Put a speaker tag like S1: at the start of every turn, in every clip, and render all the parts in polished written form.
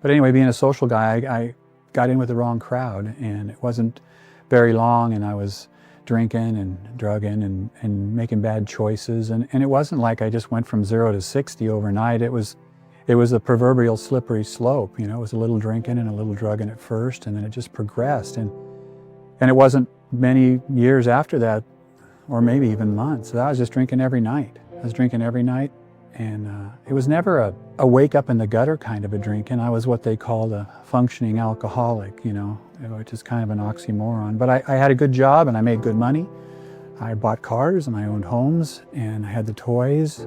S1: But anyway, being a social guy, I got in with the wrong crowd, and it wasn't very long, and I was drinking and drugging and making bad choices. And it wasn't like I just went from 0 to 60 overnight. It was a proverbial slippery slope. It was a little drinking and a little drugging at first, and then it just progressed. And it wasn't many years after that, or maybe even months, that I was just drinking every night. I was drinking every night, and it was never a wake up in the gutter kind of a drinking. I was what they called a functioning alcoholic, which is kind of an oxymoron. But I had a good job and I made good money. I bought cars and I owned homes and I had the toys.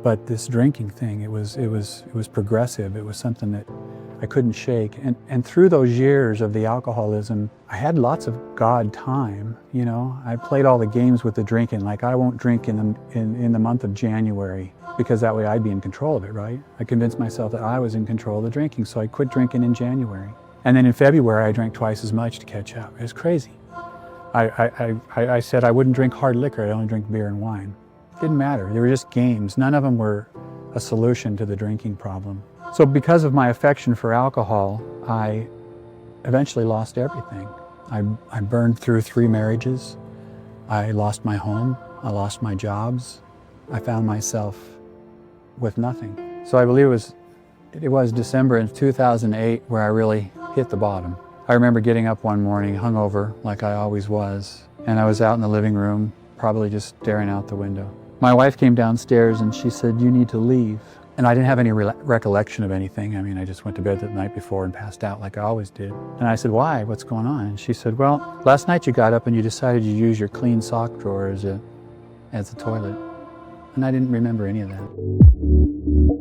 S1: But this drinking thing, it was progressive. It was something that I couldn't shake. And through those years of the alcoholism, I had lots of God time. I played all the games with the drinking, like I won't drink in the month of January, because that way I'd be in control of it, right? I convinced myself that I was in control of the drinking, so I quit drinking in January. And then in February, I drank twice as much to catch up. It was crazy. I said I wouldn't drink hard liquor, I'd only drink beer and wine. It didn't matter, they were just games. None of them were a solution to the drinking problem. So because of my affection for alcohol, I eventually lost everything. I burned through 3 marriages. I lost my home, I lost my jobs. I found myself with nothing. So I believe it was December in 2008 where I really hit the bottom. I remember getting up one morning hungover like I always was, and I was out in the living room, probably just staring out the window. My wife came downstairs and she said, "You need to leave." And I didn't have any recollection of anything. I just went to bed the night before and passed out like I always did. And I said, "Why? What's going on?" And she said, "Well, last night you got up and you decided you'd use your clean sock drawer as a toilet." And I didn't remember any of that.